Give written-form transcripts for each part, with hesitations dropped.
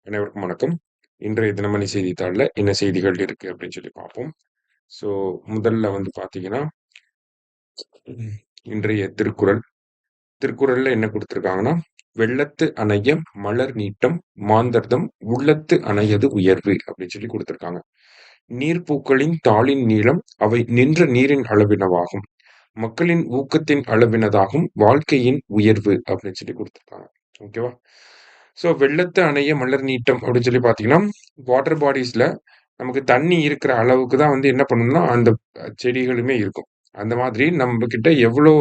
அனைவருக்கும் வணக்கம். இன்றைய தினமணி செய்தித்தாள்ல என்ன செய்திகள் இருக்கு அப்படின்னு சொல்லி பார்ப்போம். ஸோ முதல்ல வந்து பார்த்தீங்கன்னா, ம், இன்றைய திருக்குறள். திருக்குறள்ல என்ன குடுத்திருக்காங்கன்னா, "வெள்ளத்து அணைய மலர் நீட்டம் மாந்தர்தம் உள்ளத்து அணையது உயர்வு" அப்படின்னு சொல்லி குடுத்திருக்காங்க. "நீர்ப்பூக்களின் தாளின் நீளம் அவை நின்ற நீரின் அளவினவாகும். மக்களின் ஊக்கத்தின் அளவினதாகும் வாழ்க்கையின் உயர்வு" அப்படின்னு சொல்லி குடுத்திருக்காங்க. ஓகேவா? ஸோ "வெள்ளத்து அணைய மலர் நீட்டம்" அப்படின்னு சொல்லி பார்த்தீங்கன்னா, வாட்டர் பாடிஸ்ல நமக்கு தண்ணி இருக்கிற அளவுக்கு தான் வந்து என்ன பண்ணணும்னா, அந்த செடிகளுமே இருக்கும். அந்த மாதிரி நம்மகிட்ட எவ்வளோ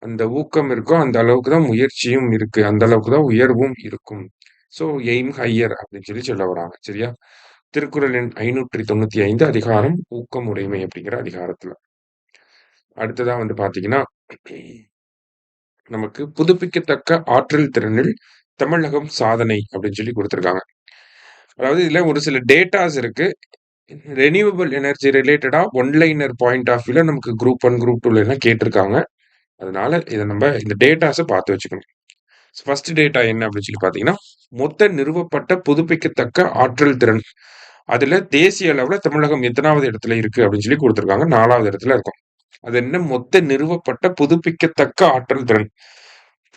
அந்த ஊக்கம் இருக்கோ, அந்த அளவுக்கு தான் முயற்சியும் இருக்கு. அந்த அளவுக்கு தான் உயர்வும் இருக்கும். ஸோ எய்ம் ஹையர் அப்படின்னு சொல்லி சொல்ல வராங்க. சரியா? திருக்குறள் எண் 595 அதிகாரம் ஊக்கம் உடைமை அப்படிங்கிற அதிகாரத்துல. அடுத்ததா வந்து பார்த்தீங்கன்னா, நமக்கு புதுப்பிக்கத்தக்க ஆற்றல் திறனில் தமிழகம் சாதனை அப்படின்னு சொல்லி குடுத்திருக்காங்க. அதாவது இதுல ஒரு சில டேட்டாஸ் இருக்கு. ரெனியூவபிள் எனர்ஜி ரிலேட்டடா ஒன் லைனர் பாயிண்ட் ஆஃப் வியூல நமக்கு குரூப் 1, குரூப் 2ல எல்லாம் கேட்டிருக்காங்க. அதனால இத நம்ம இந்த டேட்டாஸ பார்த்து வச்சுக்கணும். ஃபர்ஸ்ட் டேட்டா என்ன அப்படின்னு சொல்லி பார்த்தீங்கன்னா, மொத்த நிறுவப்பட்ட புதுப்பிக்கத்தக்க ஆற்றல் திறன். அதுல தேசிய அளவுல தமிழகம் எத்தனாவது இடத்துல இருக்கு அப்படின்னு சொல்லி குடுத்திருக்காங்க. 4வது இடத்துல இருக்கோம். அது என்ன மொத்த நிறுவப்பட்ட புதுப்பிக்கத்தக்க ஆற்றல் திறன்.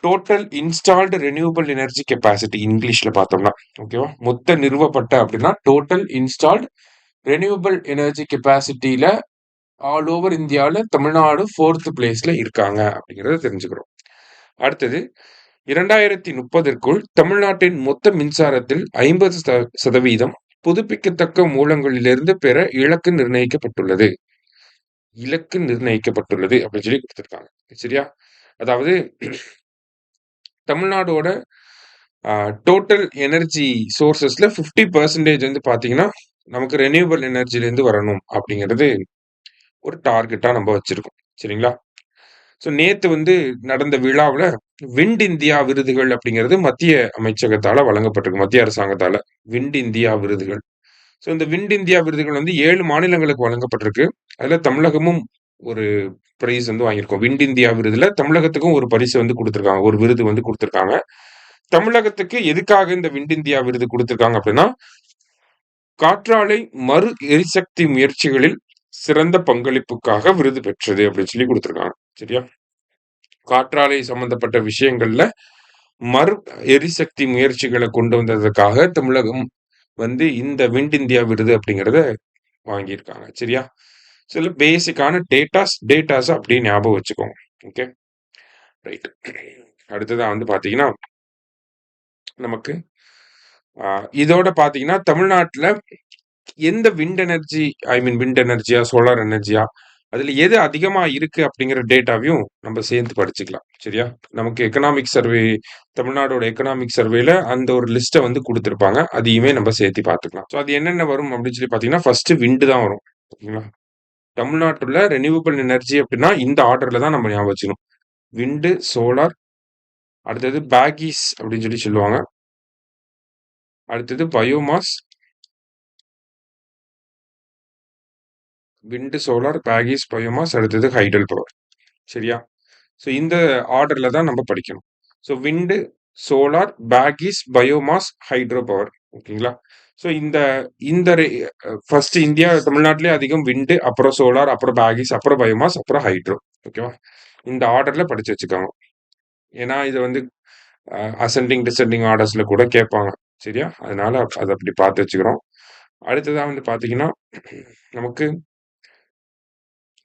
Total installed renewable energy capacity இங்கிலீஷ்ல பார்த்தோம்னா. ஓகேவா? மொத்த நிறுவப்பட்ட அப்படின்னா டோட்டல் இன்ஸ்டால்டு ரெனியூவபிள் எனர்ஜி கெப்பாசிட்டில ஆல் ஓவர் இந்தியால தமிழ்நாடு 4த் பிளேஸ்ல இருக்காங்க அப்படிங்கிறத தெரிஞ்சுக்கிறோம். அடுத்தது 2030ற்குள் தமிழ்நாட்டின் மொத்த மின்சாரத்தில் 50% புதுப்பிக்கத்தக்க மூலங்களிலிருந்து பெற இலக்கு நிர்ணயிக்கப்பட்டுள்ளது. இலக்கு நிர்ணயிக்கப்பட்டுள்ளது அப்படின்னு சொல்லி கொடுத்திருக்காங்க. சரியா? அதாவது தமிழ்நாடோட டோட்டல் எனர்ஜி சோர்சஸ்ல 50% வந்து பார்த்தீங்கன்னா, நமக்கு ரெனியூவபிள் எனர்ஜிலேருந்து வரணும் அப்படிங்கிறது ஒரு டார்கெட்டா நம்ம வச்சிருக்கோம். சரிங்களா? ஸோ நேத்து வந்து நடந்த விழாவுல விண்ட் இந்தியா விருதுகள் அப்படிங்கிறது மத்திய அமைச்சகத்தால வழங்கப்பட்டிருக்கு. மத்திய அரசாங்கத்தால. விண்ட் இந்தியா விருதுகள். ஸோ இந்த விண்ட் இந்தியா விருதுகள் வந்து 7 மாநிலங்களுக்கு வழங்கப்பட்டிருக்கு. அதுல தமிழகமும் ஒரு பிரைஸ் வந்து வாங்கியிருக்கோம். விண்ட் இந்தியா விருதுல தமிழகத்துக்கும் ஒரு பரிசு வந்து குடுத்திருக்காங்க. ஒரு விருது வந்து குடுத்திருக்காங்க. தமிழகத்துக்கு எதுக்காக இந்த விண்ட் இந்தியா விருது குடுத்திருக்காங்க அப்படின்னா, காற்றாலை மறு எரிசக்தி முயற்சிகளில் சிறந்த பங்களிப்புக்காக விருது பெற்றது அப்படின்னு சொல்லி குடுத்திருக்காங்க. சரியா? காற்றாலை சம்பந்தப்பட்ட விஷயங்கள்ல மறு எரிசக்தி முயற்சிகள கொண்டு வந்ததுக்காக தமிழகம் வந்து இந்த விண்ட் இந்தியா விருது அப்படிங்கிறத வாங்கியிருக்காங்க. சரியா? சில பேசிக்கான டேட்டாஸ அப்படியே ஞாபகம் வச்சுக்கோங்க. ஓகே. ரைட். அடுத்ததா வந்து பார்த்தீங்கன்னா, நமக்கு இதோட பார்த்தீங்கன்னா, தமிழ்நாட்டுல எந்த விண்ட் எனர்ஜி விண்ட் எனர்ஜியா, சோலார் எனர்ஜியா அதுல எது அதிகமா இருக்கு அப்படிங்கிற டேட்டாவையும் நம்ம சேர்ந்து படிச்சுக்கலாம். சரியா? நமக்கு எக்கனாமிக் சர்வே தமிழ்நாடோட எக்கனாமிக் சர்வேல அந்த ஒரு லிஸ்ட்ட வந்து குடுத்திருப்பாங்க. அதையுமே நம்ம சேர்த்து பார்த்துக்கலாம். ஸோ அது என்னென்ன வரும் அப்படின்னு சொல்லி பார்த்தீங்கன்னா, ஃபர்ஸ்ட் விண்ட் தான் வரும். ஓகேங்களா? தமிழ்நாட்டுல ரெனியூவபிள் எனர்ஜி அப்படின்னா இந்த ஆர்டர்ல தான் நம்ம ஞாபகம் வச்சுக்கணும். விண்டு, சோலார், அடுத்தது பேக்கீஸ் அப்படின்னு சொல்லி சொல்லுவாங்க. அடுத்தது பயோமாஸ், விண்டு, சோலார், பேக்கீஸ், பயோமாஸ் அடுத்தது ஹைடல் பவர். சரியா? ஸோ இந்த ஆர்டர்ல தான் நம்ம படிக்கணும். ஸோ விண்டு, சோலார், பேக்கீஸ், பயோமாஸ், ஹைட்ரோ பவர். ஓகேங்களா? ஸோ இந்த இந்த ஃபர்ஸ்ட் இந்தியா தமிழ்நாட்டிலே அதிகம் விண்டு, அப்புறம் சோலார், அப்புறம் பேக்கீஸ், அப்புறம் பயோமாஸ், அப்புறம் ஹைட்ரோ. ஓகேவா? இந்த ஆர்டர்ல படிச்சு வச்சுக்கோங்க. ஏன்னா இது வந்து அசெண்டிங், டிசெண்டிங் ஆர்டர்ஸ்ல கூட கேட்பாங்க. சரியா? அதனால அத அப்படி பார்த்து வச்சுக்கிறோம். அடுத்ததா வந்து பார்த்தீங்கன்னா, நமக்கு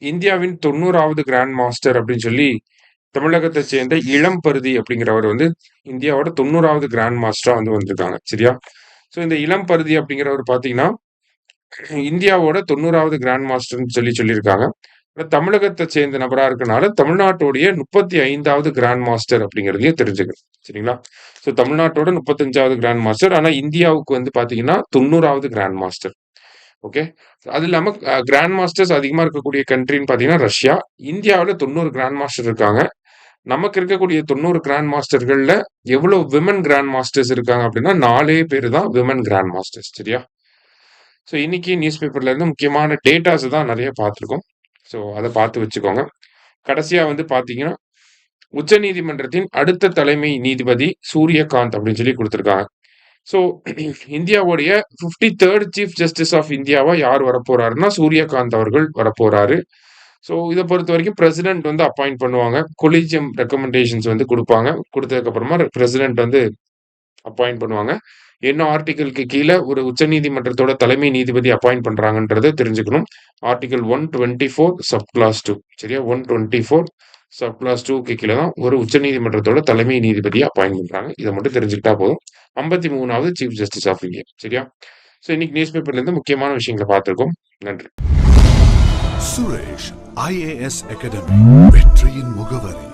இந்தியாவின் 90வது கிராண்ட் மாஸ்டர் அப்படின்னு சொல்லி தமிழகத்தைச் சேர்ந்த இளம்பருதி அப்படிங்கிறவர் வந்து இந்தியாவோட 90வது கிராண்ட் மாஸ்டரா வந்து வந்திருக்காங்க. சரியா? ஸோ இந்த இளம்பருதி அப்படிங்கிறவர் பார்த்தீங்கன்னா, இந்தியாவோட 90வது கிராண்ட் மாஸ்டர்ன்னு சொல்லியிருக்காங்க. ஆனா தமிழகத்த சேர்ந்த நபரா இருக்கனால, தமிழ்நாட்டுடைய 35வது கிராண்ட் மாஸ்டர் அப்படிங்கிறதையும் தெரிஞ்சுக்கணும். சரிங்களா? ஸோ தமிழ்நாட்டோட 35வது கிராண்ட் மாஸ்டர். ஆனா இந்தியாவுக்கு வந்து பார்த்தீங்கன்னா, 90வது கிராண்ட் மாஸ்டர். ஓகே. அது இல்லாம கிராண்ட் மாஸ்டர்ஸ் அதிகமா இருக்கக்கூடிய கண்ட்ரின்னு பார்த்தீங்கன்னா, ரஷ்யா. இந்தியாவுல 90 கிராண்ட் மாஸ்டர் இருக்காங்க. நமக்கு இருக்கக்கூடிய 90 கிராண்ட் மாஸ்டர்கள்ல எவ்வளவு விமன் கிராண்ட் மாஸ்டர்ஸ் இருக்காங்க அப்படின்னா, 4 பேரு தான் விமன் கிராண்ட் மாஸ்டர்ஸ். சரியா? ஸோ இன்னைக்கு நியூஸ் பேப்பர்ல இருந்து முக்கியமான டேட்டாஸ் தான் நெறைய பார்த்துருக்கோம். ஸோ அத பார்த்து வச்சுக்கோங்க. கடைசியா வந்து பார்த்தீங்கன்னா, உச்சநீதிமன்றத்தின் அடுத்த தலைமை நீதிபதி சூரியகாந்த் அப்படின்னு சொல்லி குடுத்திருக்காங்க. ஸோ இந்தியாவுடைய 53rd சீஃப் ஜஸ்டிஸ் ஆஃப் இந்தியாவா யார் வரப்போறாருன்னா சூரியகாந்த் அவர்கள் வரப்போறாரு. ஸோ இத பொறுத்தவரைக்கும் பிரசிடென்ட் வந்து அப்பாயிண்ட் பண்ணுவாங்க. கொலீஜியம் ரெக்கமெண்டேஷன்ஸ் வந்து குடுப்பாங்க. குடுத்ததுக்கு அப்புறமா பிரசிடென்ட் வந்து அப்பாயிண்ட் பண்ணுவாங்க. என்ன ஆர்டிகிள்க்கு கீழ ஒரு உச்சநீதிமன்றத்தோட தலைமை நீதிபதி அப்பாயிண்ட் பண்றாங்கன்றத தெரிஞ்சுக்கணும். ஆர்டிகிள் 124 சப் கிளாஸ் 2 சரியா? 124 சப் கிளாஸ் 2க்கு கீழ தான் ஒரு உச்சநீதிமன்றத்தோட தலைமை நீதிபதிய அப்பாயிண்ட் பண்றாங்க. இத மட்டும் தெரிஞ்சுக்கிட்டா போதும். 53வது சீஃப் ஜஸ்டிஸ் ஆஃப் இந்தியா. சரியா? ஸோ இன்னைக்கு நியூஸ் பேப்பர்ல இருந்து முக்கியமான விஷயங்கள பார்த்திருக்கோம். நன்றி. சுரேஷ் IAS அகாடமி வெற்றியின் முகவரி.